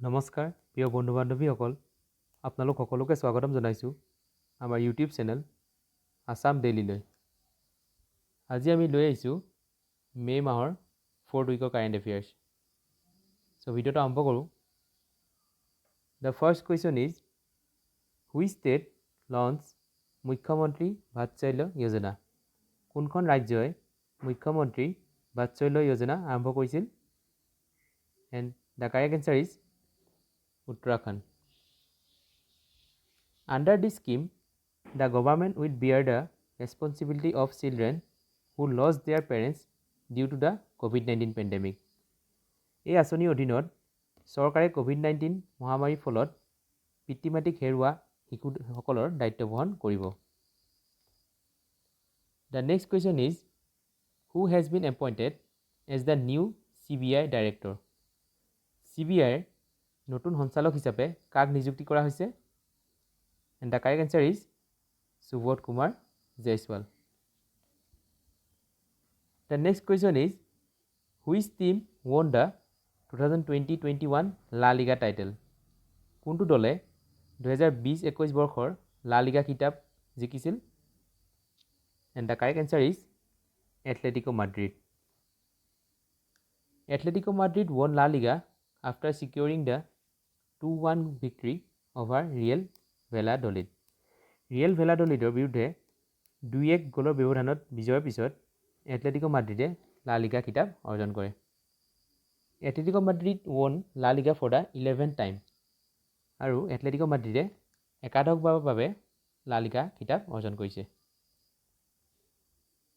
নমস্কাৰ প্ৰিয় বন্ধু বান্ধৱীসকল আপোনালোক সকলোকে স্বাগতম জনাইছোঁ আমাৰ ইউটিউব চেনেল আসাম ডেইলিলৈ। আজি আমি লৈ আহিছোঁ মে' মাহৰ 4th উইকৰ কাৰেণ্ট এফেয়াৰ্ছ। চ' ভিডিঅ'টো আৰম্ভ কৰোঁ। The first question is which state launch মুখ্যমন্ত্ৰী বাৎসল্য যোজনা? কোনখন ৰাজ্যই মুখ্যমন্ত্ৰী বাৎসল্য যোজনা আৰম্ভ কৰিছিল? And the correct answer is Uttarakhand. Under this scheme, the government will bear the responsibility of children who lost their parents due to the COVID-19 pandemic. এই আঁচনিৰ অধীনত চৰকাৰে COVID-19 মহামাৰীৰ ফলত পিতৃ মাতৃক হেৰুওৱা শিশুসকলৰ দায়িত্ব বহন কৰিব। The next question is, who has been appointed as the new CBI director? CBI নতুন সঞ্চালক হিচাপে কাক নিযুক্তি কৰা হৈছে? And the correct answer is Subodh Kumar Jaiswal. The next question is which team one the 2020-21 লা লিগা টাইটেল? কোনটো দলে 2020-21 বৰ্ষৰ লা লিগা খিতাপ জিকিছিল? And the correct answer is Atletico Madrid. Atletico Madrid won La Liga after securing the 2-1 victory over Real Valladolid. Real ভেলাডলিডৰ বিৰুদ্ধে 2-1 গ'লৰ ব্যৱধানত বিজয়ৰ পিছত এথলেটিকো মাদ্ৰিদে লা লিগা খিতাপ অৰ্জন কৰে। Atletico Madrid won La Liga for the 11th time আৰু এথলেটিকো মাদ্ৰিদে একাদশবাৰৰ বাবে লা লিগা খিতাপ অৰ্জন কৰিছে।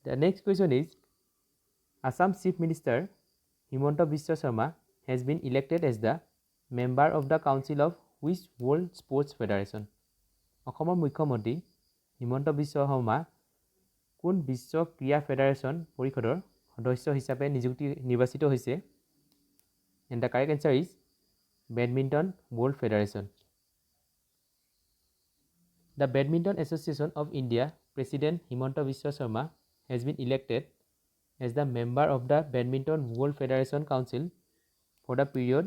The next question is Assam chief minister Himanta Biswa Sarma has been elected as the member of the Council of which World Sports Federation? অসমৰ মুখ্যমন্ত্ৰী হিমন্ত বিশ্ব শৰ্মা কোন বিশ্ব ক্ৰীড়া ফেডাৰেশ্যন পৰিষদৰ সদস্য হিচাপে নিৰ্বাচিত হৈছে? And the correct answer is Badminton World Federation. The Badminton Association of India president Himanta Biswa Sarma has been elected as the member of the Badminton World Federation Council for the period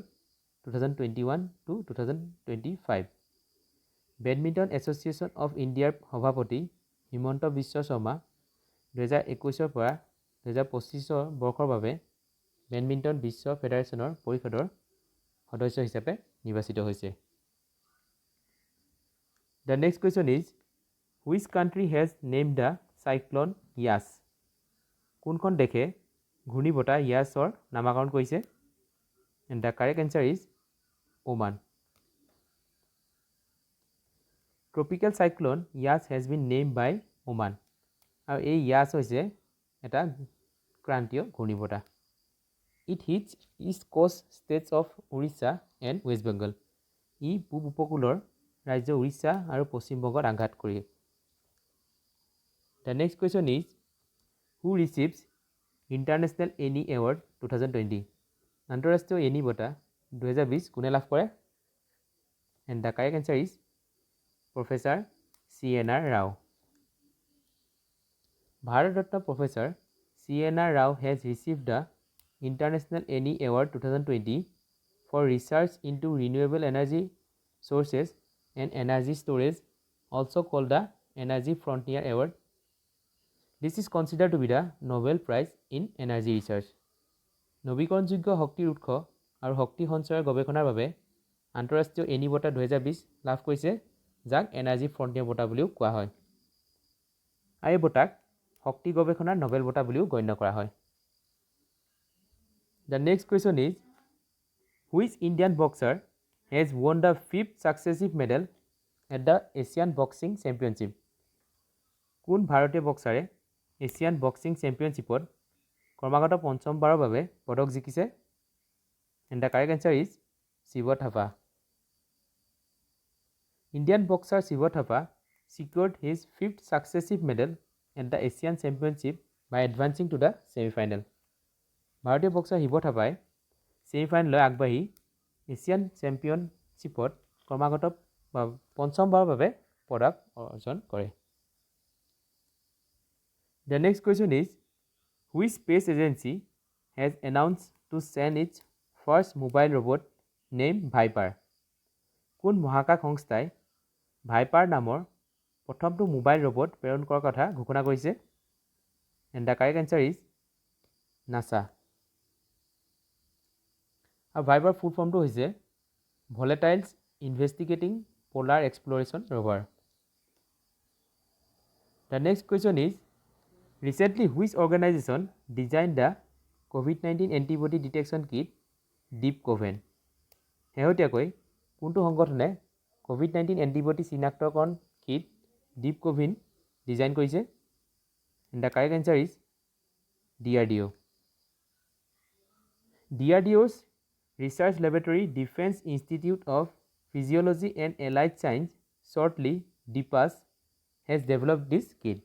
2021 to 2025. Badminton Association of ইণ্ডিয়াৰ সভাপতি হিমন্ত বিশ্ব শৰ্মা 2021 পৰা 2025 বৰ্ষৰ বাবে badminton বিশ্ব ফেডাৰেশ্যনৰ পৰিষদৰ সদস্য হিচাপে নিৰ্বাচিত হৈছে। The next question is which country has name the cyclone Yaas? কোনখন দেশে ঘূৰ্ণিবতাহ ইয়াছৰ নামাকৰণ কৰিছে? And the correct answer is Oman. Tropical cyclone Yaas has been name by Oman আৰু এই ইয়াছ হৈছে এটা ক্ৰান্তীয় ঘূৰ্ণিবতাহ। It hits east coast states of Odisha and West Bengal. ই পূব উপকূলৰ ৰাজ্য উৰিষ্যা আৰু পশ্চিমবংগত আঘাত কৰে। The next question is who receives international any award 2020? আন্তঃৰাষ্ট্ৰীয় এনি বঁটা 2020 কোনে লাভ কৰে? And the correct answer is professor CNR Rao. Bharat Ratna professor CNR Rao has received the international any award 2020 for research into renewable energy sources and energy storage, also' called the energy frontier award. This is considered to be the Nobel prize in energy research. নৱীকৰণযোগ্য শক্তিৰ উৎস আৰু শক্তি সঞ্চয়ৰ গৱেষণাৰ বাবে আন্তঃৰাষ্ট্ৰীয় Eni বঁটা 2020 লাভ কৰিছে, যাক এনাৰ্জি ফ্ৰণ্টিয়াৰ বঁটা বুলিও কোৱা হয়। আৰু এই বঁটাক শক্তি গৱেষণাৰ নোবেল বঁটা বুলিও গণ্য কৰা হয়। The next question is which Indian boxer has won the 5th successive medal at the Asian boxing championship? কোন ভাৰতীয় বক্সাৰে এছিয়ান বক্সিং চেম্পিয়নশ্বিপত ক্ৰমাগত পঞ্চমবাৰৰ বাবে পদক জিকিছে? And the correct answer is Shiva Thapa. Indian boxer Shiva Thapa secured his 5th successive medal at the Asian Championship by advancing to the semi-final. ভাৰতীয় boxer Shiva থাপাই ছেমিফাইনেললৈ আগবাঢ়ি Asian চেম্পিয়নশ্বিপত ক্ৰমাগত পঞ্চমবাৰৰ বাবে পদক অৰ্জন কৰে। The next question is which space agency has announced to send its first mobile robot name viper. কোন মহাকাশ সংস্থাই ভাইপাৰ নামৰ প্ৰথমটো মোবাইল ৰবট প্ৰেৰণ কৰাৰ কথা ঘোষণা কৰিছে? And the correct answer is NASA. আৰু ভাইপাৰ ফুল ফৰ্মটো হৈছে ভলেটাইলছ investigating polar exploration rover. The next question is recently which organization design the COVID-19 antibody detection kit Dipcovan. শেহতীয়াকৈ কোনটো সংগঠনে COVID-19 এণ্টিবডি চিনাক্তকৰণ কিট ডিপ কোভিন ডিজাইন কৰিছে? The correct answer is DRDO. DRDO's Research Laboratory Defense Institute of Physiology and Allied Science, shortly DIPAS, has developed this kit.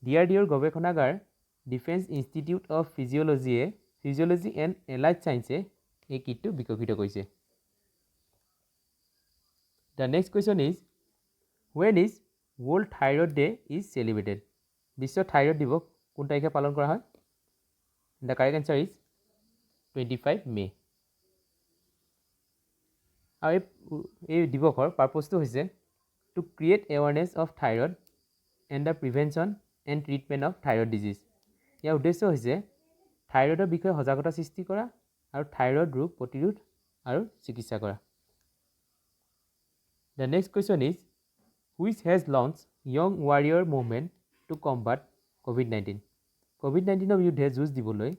DRDOৰ গৱেষণাগাৰ defence institute of physiology and allied চায়েন্সে এই কিটটো বিকশিত কৰিছে। The next question is when is world thyroid day is celebrated. বিশ্ব thyroid দিৱস কোন তাৰিখে পালন কৰা হয়? The correct answer is 25 May'. আৰু এই দিৱসৰ পাৰ্পজটো হৈছে to create awareness of thyroid and the prevention and treatment of thyroid disease. ইয়াৰ উদ্দেশ্য হৈছে থাইৰইডৰ বিষয়ে সজাগতা সৃষ্টি কৰা আৰু থাইৰইড ৰোগ প্ৰতিৰোধ আৰু চিকিৎসা কৰা। The next question is which has launch young warrior movement to combat COVID-19। COVID-19ৰ বিৰুদ্ধে যুঁজ দিবলৈ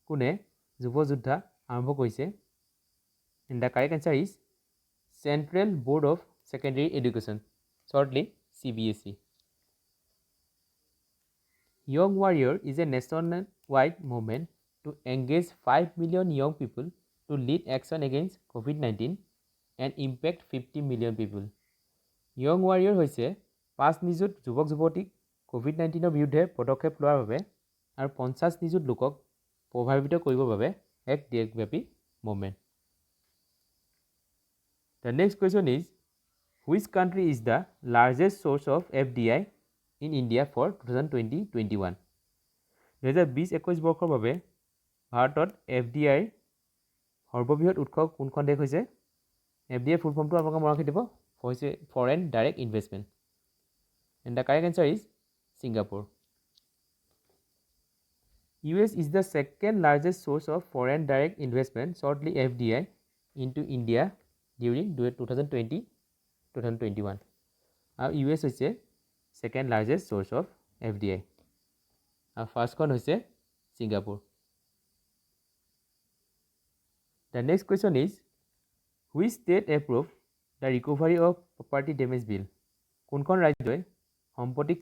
কোনে যুৱ যোদ্ধা আৰম্ভ কৰিছে? And the correct answer is central board of secondary education, shortly CBSE. Young Warrior is a nationwide movement to engage 5 million young people to lead action against COVID-19 and impact 50 million people. Young Warrior হৈছে 5 নিযুত যুৱক যুৱতীক COVID-19ৰ বিৰুদ্ধে পদক্ষেপ লোৱাৰ বাবে আৰু 50 নিযুত লোকক প্ৰভাৱিত কৰিবৰ বাবে এক দেশব্যাপী movement. The next question is which country is the largest source of FDI in India for 2020-21? 2020-21 বৰ্ষৰ বাবে ভাৰতত FDIৰ সৰ্ববৃহৎ উৎস কোনখন দেশ হৈছে? FDI ফুল ফৰ্মটো আপোনালোকে মনত ৰাখি দিব, হৈছে foreign direct investment. And the correct answer is Singapore. US is the second largest source of foreign direct investment, shortly FDI, into India during 2020-2021. আৰু US হৈছে second largest source of FDI. আৰু ফাৰ্ষ্টখন হৈছে Singapore. The next question is which state approved the recovery of property damage bill? কোনখন ৰাজ্যই সম্পত্তি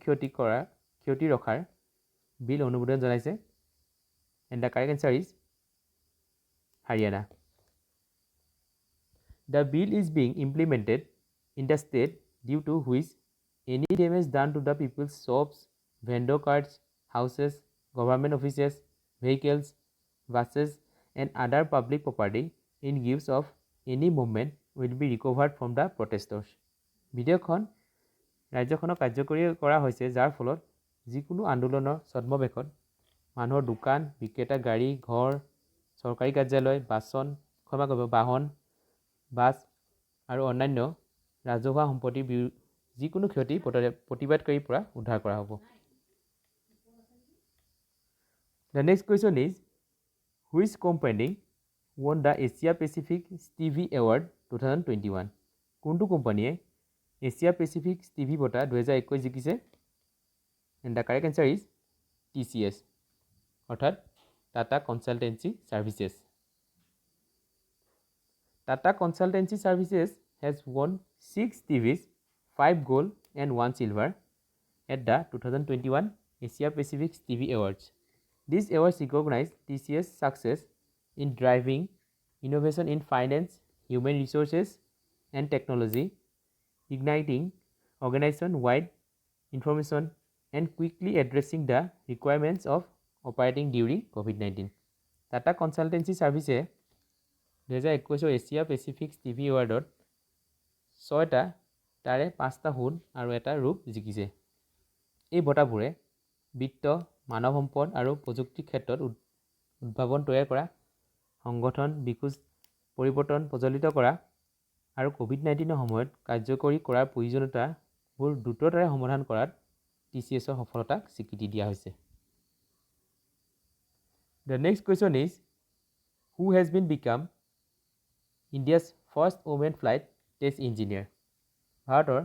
ক্ষতি ৰখাৰ বিল অনুমোদন জনাইছে? And the correct answer is Haryana. The bill is being implemented in the state due to which any damage done to the people's shops, vendor carts, houses, government offices, vehicles, buses, and other public property in use of any movement will be recovered from the protesters. বিধেয়কখন ৰাজ্যখনক কাৰ্যকৰী কৰা হৈছে যাৰ ফলত যিকোনো আন্দোলনৰ ছদ্মবেশত মানুহৰ দোকান, বিক্ৰেতা, গাড়ী, ঘৰ, চৰকাৰী কাৰ্যালয়, বাহন, বাছ আৰু অন্যান্য ৰাজহুৱা সম্পত্তিৰ যিকোনো ক্ষতি প্ৰতিবাদকাৰীৰ পৰা উদ্ধাৰ কৰা হ'ব। The next question is which company won the Asia Pacific Stevie Award 2021? কোনটো কোম্পানীয়ে এছিয়া পেচিফিক ষ্টিভি বঁটা 2021 জিকিছে? And the correct answer is TCS, অৰ্থাৎ Tata consultancy services. Tata Consultancy Services has won 6 Stevies, 5 gold and 1 silver at the 2021 Asia Pacific Stevie Awards. These awards recognize TCS' success in driving innovation in finance, human resources, and technology, igniting organization-wide information, and quickly addressing the requirements of operating during COVID-19. Tata Consultancy Services 2021 Asia Pacific Stevie এৱাৰ্ডত 6টা তাৰে 5টা সোণ আৰু এটা ৰূপ জিকিছে। এই বঁটাবোৰে বিত্ত, মানৱ সম্পদ আৰু প্ৰযুক্তিৰ ক্ষেত্ৰত উদ্ভাৱন তৈয়াৰ কৰা সংগঠন, পৰিৱৰ্তন প্ৰজ্বলিত কৰা আৰু COVID-19 সময়ত কাৰ্যকৰী কৰাৰ প্ৰয়োজনীয়তাবোৰ দ্ৰুততাৰে সমাধান কৰাত TCSৰ সফলতাক স্বীকৃতি দিয়া হৈছে। The next question is, who has been become India's first women flight test engineer? ভাৰতৰ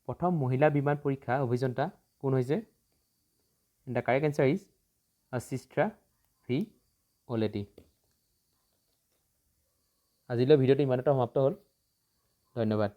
প্ৰথম মহিলা বিমান পৰীক্ষা অভিযন্তা কোন হৈছে? The correct answer is Asistra V. Oleti. আজিলৈ ভিডিঅ'টো ইমানতে সমাপ্ত হ'ল। ধন্যবাদ।